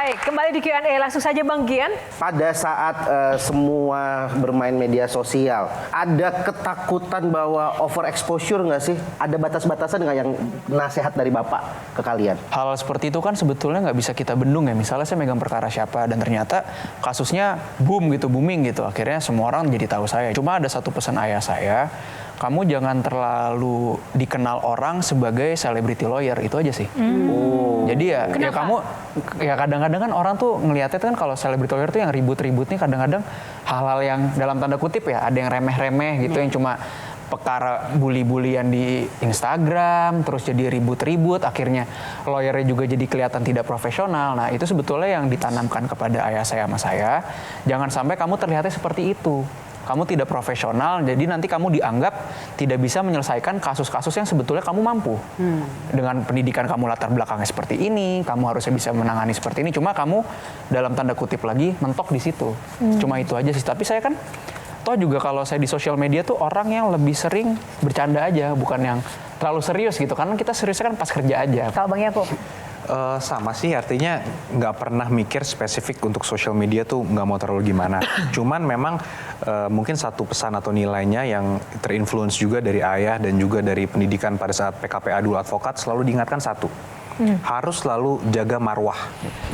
Baik, kembali di Q&A. Langsung saja Bang Gian. Pada saat semua bermain media sosial, ada ketakutan bahwa overexposure nggak sih? Ada batas-batasan nggak yang nasihat dari Bapak ke kalian? Hal seperti itu kan sebetulnya nggak bisa kita bendung ya. Misalnya saya megang perkara siapa dan ternyata kasusnya booming gitu. Akhirnya semua orang jadi tahu saya. Cuma ada satu pesan ayah saya, kamu jangan terlalu dikenal orang sebagai celebrity lawyer, itu aja sih. Jadi ya kamu ya kadang-kadang kan orang tuh ngelihatnya kan kalau celebrity lawyer tuh yang ribut-ribut nih kadang-kadang hal-hal yang dalam tanda kutip ya ada yang remeh-remeh gitu yang cuma perkara bully-bulian di Instagram, terus jadi ribut-ribut, akhirnya lawyernya juga jadi kelihatan tidak profesional. Nah itu sebetulnya yang ditanamkan kepada ayah saya sama saya, jangan sampai kamu terlihatnya seperti itu. Kamu tidak profesional, jadi nanti kamu dianggap tidak bisa menyelesaikan kasus-kasus yang sebetulnya kamu mampu. Dengan pendidikan kamu latar belakangnya seperti ini, kamu harusnya bisa menangani seperti ini, cuma kamu dalam tanda kutip lagi mentok di situ. Cuma itu aja sih, tapi saya kan toh juga kalau saya di sosial media tuh orang yang lebih sering bercanda aja, bukan yang terlalu serius gitu. Karena kita seriusnya kan pas kerja aja. Kalau Bang Yakub? Sama sih, artinya nggak pernah mikir spesifik untuk sosial media tuh nggak mau terlalu gimana. Cuman memang mungkin satu pesan atau nilainya yang terinfluence juga dari ayah dan juga dari pendidikan pada saat PKPA dulu advokat selalu diingatkan satu. Harus selalu jaga marwah.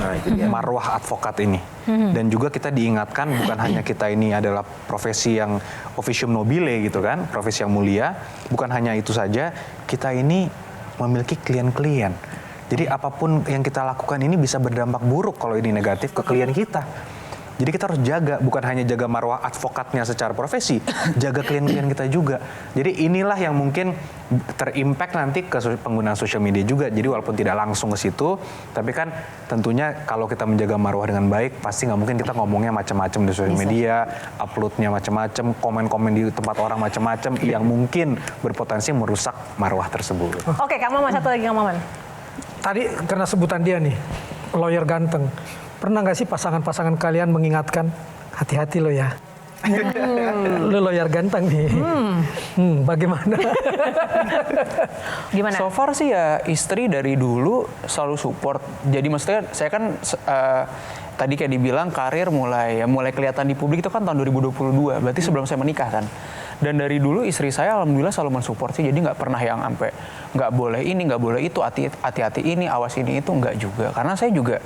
Nah, itu dia. Marwah advokat ini. Dan juga kita diingatkan bukan hanya kita ini adalah profesi yang officium nobile gitu kan, profesi yang mulia, bukan hanya itu saja, kita ini memiliki klien-klien. Jadi apapun yang kita lakukan ini bisa berdampak buruk kalau ini negatif ke klien kita. Jadi kita harus jaga, bukan hanya jaga marwah advokatnya secara profesi, jaga klien-klien kita juga. Jadi inilah yang mungkin terimpact nanti ke penggunaan sosial media juga. Jadi walaupun tidak langsung ke situ, tapi kan tentunya kalau kita menjaga marwah dengan baik, pasti nggak mungkin kita ngomongnya macam-macam di sosial media, uploadnya macam-macam, komen-komen di tempat orang macam-macam yang mungkin berpotensi merusak marwah tersebut. Oke, Kang Maman, satu lagi Kang Maman. Tadi karena sebutan dia nih, lawyer ganteng. Pernah nggak sih pasangan-pasangan kalian mengingatkan, hati-hati lo ya? Lo lawyer ganteng nih. Bagaimana? Gimana? So far sih ya istri dari dulu selalu support. Jadi maksudnya saya kan tadi kayak dibilang karir mulai kelihatan di publik itu kan tahun 2022. Berarti sebelum saya menikah kan. Dan dari dulu istri saya alhamdulillah selalu mensupport sih. Jadi nggak pernah yang sampai nggak boleh ini, nggak boleh itu, hati-hati ini, awas ini itu, nggak juga. Karena saya juga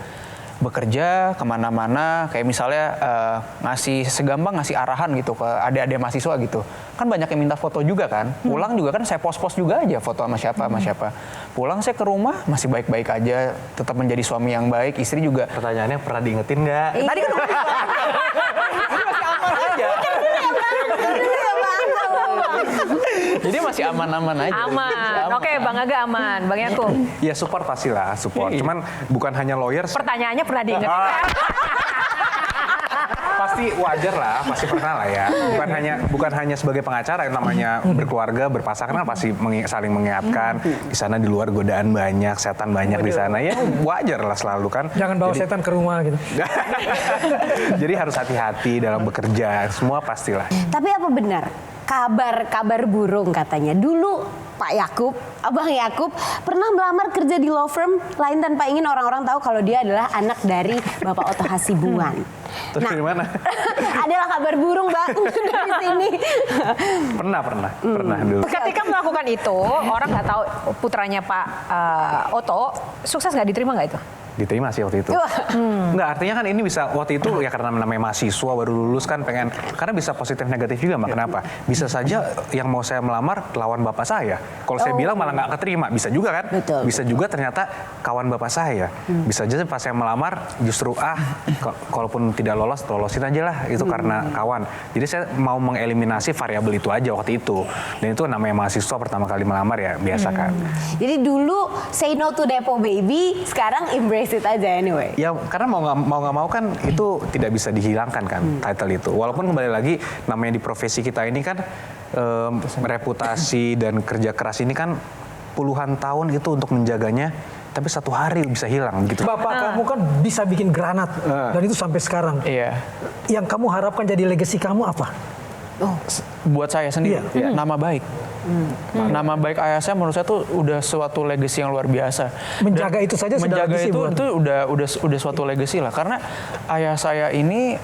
bekerja kemana-mana, kayak misalnya segampang ngasih arahan gitu ke adik-adik mahasiswa gitu. Kan banyak yang minta foto juga kan. Pulang juga kan saya post-post juga aja foto sama siapa. Pulang saya ke rumah masih baik-baik aja, tetap menjadi suami yang baik, istri juga. Pertanyaannya pernah diingetin nggak? Tadi kan masih aman aja. Jadi masih aman-aman aja. Aman. Oke, Bang Aga aman. Bang Yakub. Ya support pastilah, support. Cuman bukan hanya lawyer. Pertanyaannya pernah diingatkan? Pasti wajar lah, pasti pernah lah ya. Bukan hanya sebagai pengacara yang namanya berkeluarga, berpasangan kan pasti saling mengingatkan. Di sana di luar godaan banyak, setan banyak di sana. Ya wajar lah selalu kan. Jangan bawa setan ke rumah gitu. Jadi harus hati-hati dalam bekerja, semua pastilah. Tapi apa benar kabar burung katanya dulu Pak Yakub, Abang Yakub pernah melamar kerja di law firm lain tanpa ingin orang-orang tahu kalau dia adalah anak dari Bapak Otto Hasibuan. Terus dari mana? Adalah kabar burung Bang dari sini. Pernah dulu. Ketika melakukan itu, orang nggak tahu putranya Pak Otto, sukses nggak, diterima nggak itu? Diterima sih waktu itu. Enggak, artinya kan ini bisa waktu itu ya karena namanya mahasiswa baru lulus kan karena bisa positif negatif juga Mbak. Kenapa? Bisa saja yang mau saya melamar lawan bapak saya. Kalau saya bilang malah nggak keterima, bisa juga kan? Betul. Bisa juga ternyata kawan bapak saya. Bisa aja pas saya melamar justru kalaupun tidak lolosin aja lah itu karena kawan. Jadi saya mau mengeliminasi variabel itu aja waktu itu. Dan itu namanya mahasiswa pertama kali melamar ya biasa kan. Jadi dulu say no to Depo baby, sekarang embrace it aja anyway. Ya karena mau nggak mau kan itu tidak bisa dihilangkan kan title itu. Walaupun kembali lagi namanya di profesi kita ini kan reputasi dan kerja keras ini kan puluhan tahun itu untuk menjaganya. Tapi satu hari bisa hilang gitu. Bapak kamu kan bisa bikin granat dan itu sampai sekarang. Iya. Yang kamu harapkan jadi legacy kamu apa? Buat saya sendiri, nama baik. Nama baik ayah saya menurut saya tuh udah suatu legacy yang luar biasa. Menjaga Dan itu saja sudah menjaga legacy itu, buat- itu udah suatu legacy lah. Karena ayah saya ini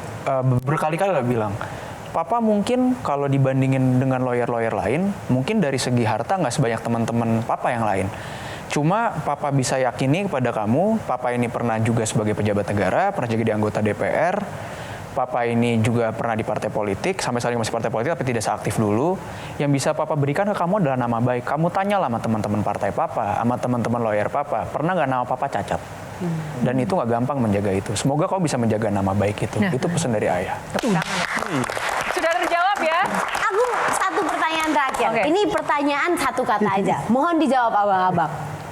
berkali-kali lah bilang, Papa mungkin kalau dibandingin dengan lawyer-lawyer lain, mungkin dari segi harta nggak sebanyak teman-teman Papa yang lain. Cuma Papa bisa yakini kepada kamu, Papa ini pernah juga sebagai pejabat negara, pernah jadi anggota DPR, Papa ini juga pernah di partai politik, sampai saat ini masih partai politik tapi tidak seaktif dulu. Yang bisa Papa berikan ke kamu adalah nama baik. Kamu tanyalah sama teman-teman partai Papa, sama teman-teman lawyer Papa, pernah nggak nama Papa cacat? Dan itu nggak gampang menjaga itu. Semoga kau bisa menjaga nama baik itu. Itu pesan dari ayah. Tepuk tangan. Sudah terjawab ya? Aku satu pertanyaan terakhir. Oke. Ini pertanyaan satu kata aja. Mohon dijawab abang-abang.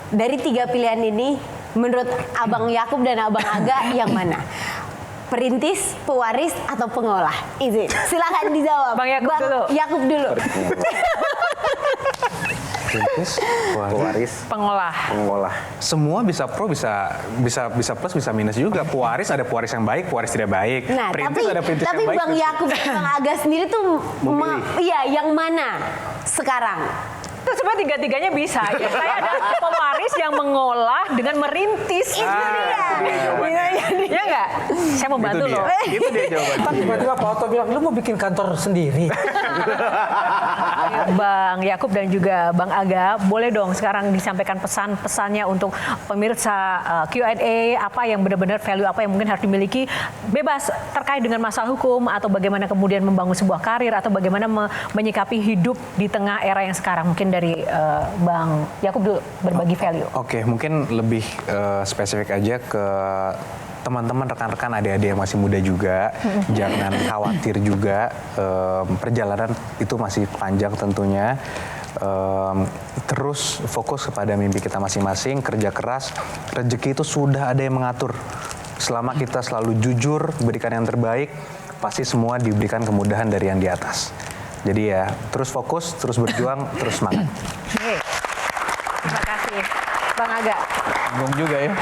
Dari 3 pilihan ini, menurut Abang Yakub dan Abang Aga, yang mana? Perintis, pewaris, atau pengolah? Izin. Silakan dijawab. Bang Yakub dulu. Yakub dulu. Perintis, Pewaris, Pengolah. pengolah. semua bisa pro, bisa plus, bisa minus juga. Pewaris ada pewaris yang baik, pewaris tidak baik. Nah, Perintis ada perintis tapi yang baik. Bang Yakub dan Bang Aga sendiri tuh, Memilih. iya, yang mana sekarang? Itu sebenarnya tiga-tiganya bisa. Ya, saya ada pewaris yang mengolah dengan merintis. Itu dia. Ya nggak? Saya mau bantu Itu dia. loh. Itu dia jawabannya. Tapi tiba-tiba Pak Oto bilang, lu mau bikin kantor sendiri. Bang Yakub dan juga Bang Aga, boleh dong sekarang disampaikan pesan-pesannya untuk pemirsa Q&A, apa yang benar-benar value, apa yang mungkin harus dimiliki, bebas terkait dengan masalah hukum, atau bagaimana kemudian membangun sebuah karir, atau bagaimana menyikapi hidup di tengah era yang sekarang. Mungkin dari Bang Yakub dulu berbagi value. Oke, mungkin lebih spesifik aja ke teman-teman, rekan-rekan, adik-adik yang masih muda juga. Jangan khawatir juga, perjalanan itu masih panjang tentunya. Terus fokus kepada mimpi kita masing-masing, kerja keras, rezeki itu sudah ada yang mengatur. Selama kita selalu jujur, berikan yang terbaik, pasti semua diberikan kemudahan dari yang di atas. Jadi ya, terus fokus, terus berjuang, terus semangat. Oke. Terima kasih. Bang Aga. Bingung juga ya.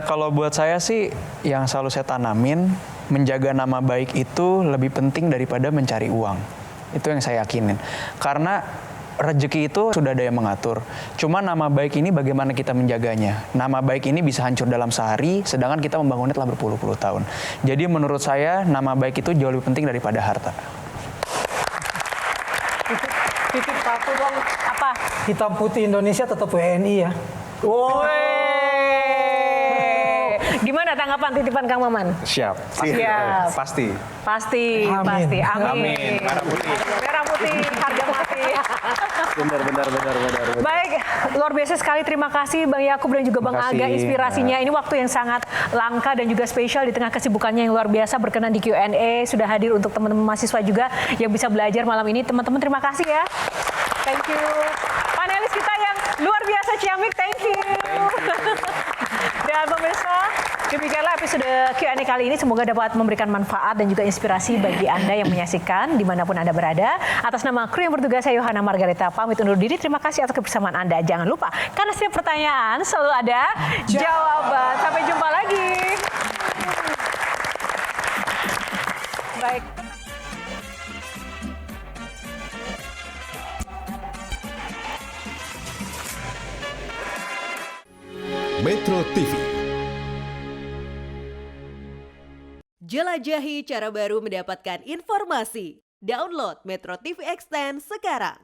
Kalau buat saya sih, yang selalu saya tanamin, menjaga nama baik itu lebih penting daripada mencari uang. Itu yang saya yakinin. Karena rezeki itu sudah ada yang mengatur. Cuma nama baik ini bagaimana kita menjaganya. Nama baik ini bisa hancur dalam sehari, sedangkan kita membangunnya telah berpuluh-puluh tahun. Jadi menurut saya, nama baik itu jauh lebih penting daripada harta. Titip satu dong. Apa? Hitam putih Indonesia tetap WNI ya. Gimana tanggapan titipan Kang Maman? Siap. Siap. Pasti. Pasti, Amin. pasti. Amin. Amin. Merah putih. Merah putih, harga mati. Benar. Baik, luar biasa sekali. Terima kasih Bang Yakub dan juga Bang Terima Aga kasih. inspirasinya. Ini waktu yang sangat langka dan juga spesial di tengah kesibukannya yang luar biasa, berkenan di Q&A. Sudah hadir untuk teman-teman mahasiswa juga yang bisa belajar malam ini. Teman-teman terima kasih ya. Thank you. Panelis kita yang luar biasa, Ciamik, thank you. Dan pemirsa, demikianlah episode Q&A kali ini. Semoga dapat memberikan manfaat dan juga inspirasi bagi Anda yang menyaksikan dimanapun Anda berada. Atas nama kru yang bertugas, saya Yohana Margareta pamit undur diri. Terima kasih atas kebersamaan Anda. Jangan lupa, karena setiap pertanyaan selalu ada jawaban. Sampai jumpa lagi. Baik. Metro TV. Jelajahi cara baru mendapatkan informasi. Download Metro TV Extend sekarang.